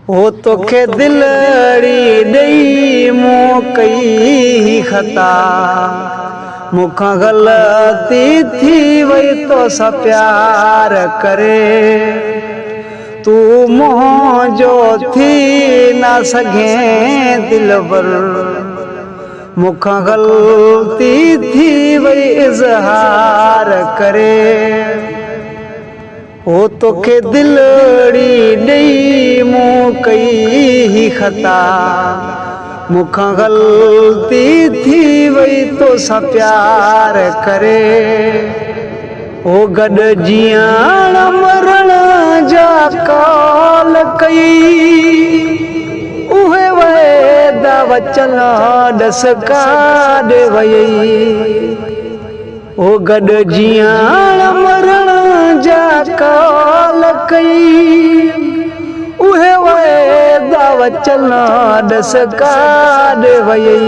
हो तोखे दिलड़ी ॾेई मूं कई खता, मूंखां ग़लती थी वई तोसां प्यार करे। तू मुंहिंजो थी न सघे दिलबर, मूंखां ग़लती थी वई इज़हार करे। हो तोखे दिलड़ी ॾेई मूं कई खता, मूंखां ग़लती थी वई तोसां प्यार करे। ओ गॾु जीअण मरण जा कॉल कई, उहे वाइदा वचन ॾस काॾे वई। ओ गॾु जीअण मरण जा कॉल कई, उहे वाइदा वचन ॾस काॾे वई।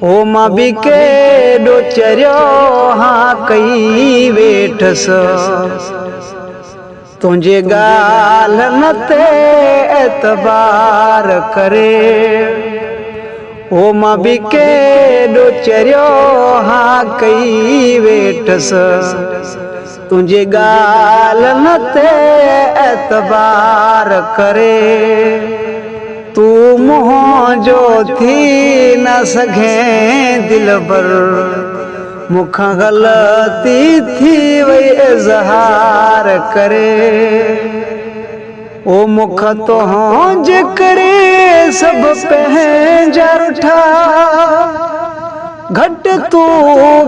ओ मां बि केॾो चरियो हां कई वेठसि, तुंहिंजे ॻाल्हि ते एतबार करे। ओ मां बि केॾो चरियो हां कई वेठसि, तुंहिंजे ॻाल्हि ते एतबार करे। तू मुंहिंजो थी न सघे दिलबर, मूंखां ग़लती थी वई इज़हार करे। ओ मूंखां तुंहिंजे करे सभु पंहिंजा रुठा, घटि तू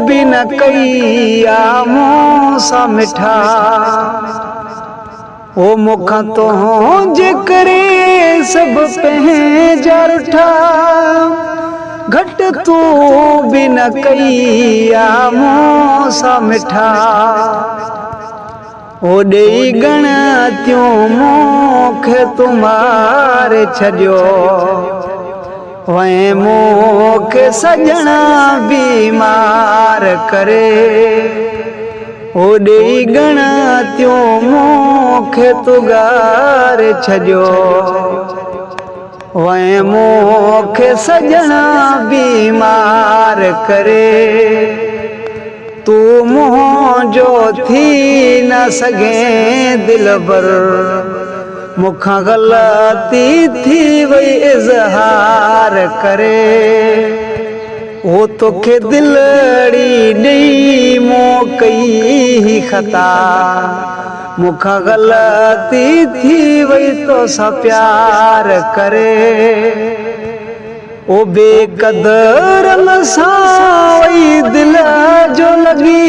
बि न कई आ मूं सां मिठा। ओ मूंखां तुंहिंजे करे सभु पंहिंजा रुठा, घटि तू बि न कई आ मूं सां मिठा। ओ ॾेई गणतियूं मूंखे तूं मारे छॾियो, वए मूंखे सॼणा बीमार करे। ओ ॾेई गणतियूं मूंखे तूं गारे छॾियो, वए मूंखे सॼणा बीमार करे। तू मुंहिंजो थी न सघे दिलबर, मूंखां ग़लती थी वई इज़हार करे। ओ तोखे दिलड़ी ॾेई मूं कई खता, मूंखां ग़लती थी वई तोसां प्यार करे। ओ बेक़दरनि सां वई दिल जो लॻी,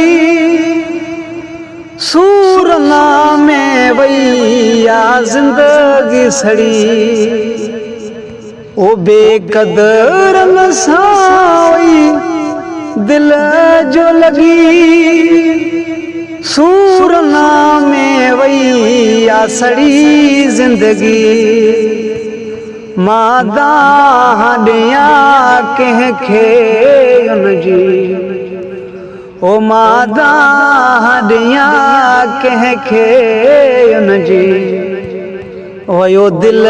सूरना में वई आ ज़िंदगी सड़ी। ओ बेक़दरनि सां वई दिल जो लॻी, सूरना में वई आ सड़ी ज़िंदगी। मां दाह ॾियां कंहिंखे उनजी, ओ मां दाह ॾियां कंहिंखे उनजी, वयो दिल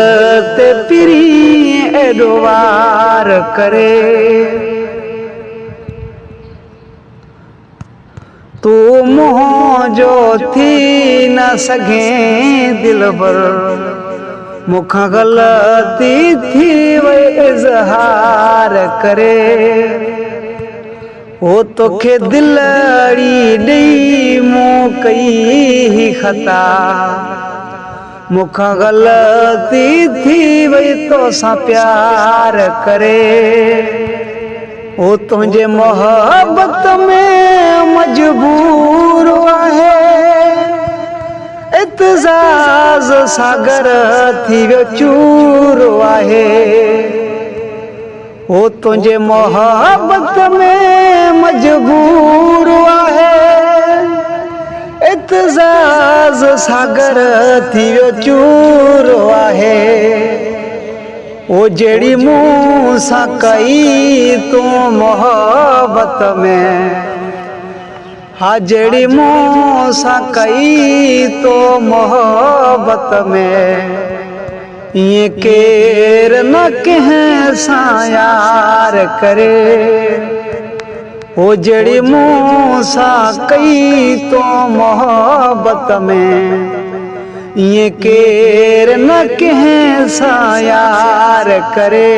ते पिरी एॾो वार करे। तू मुंहिंजो थी न सघे दिलबर, मूंखां ग़लती थी वई इज़हार करे। ओ तोखे दिलड़ी ॾेई मूं कई खता, मूंखां ग़लती थी वई तोसां प्यार करे। ओ तुंहिंजे मोहब्बत में मजबूर आहे, इत्ज़ाज़ सागर थी वियो चूर आहे। ओ तुंहिंजे मोहब्बत में मजबूर आहे, इत्ज़ाज़ सागर थी वियो चूर आहे। ओ जहिड़ी मूं सां कई तूं मोहब्बत में, हा जहिड़ी मूं सां कई तो मोहब्बत में, ये केर न कंहिं सां यार करे ओ जड़ी मूं सां कई तो मोहब्बत में ये केर न कंहिं सां यार करे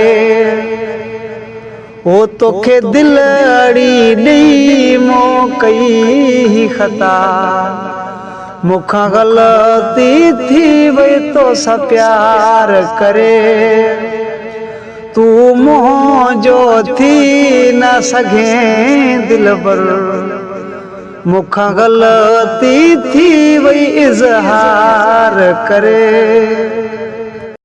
ओ तोखे दिल अड़ी ॾेई मूं कई खता मुखां ग़लती थी वई तो सा प्यार करे तू मुंहिंजो थी न सघे दिलबर मुखां ग़लती थी वई इज़हार करे।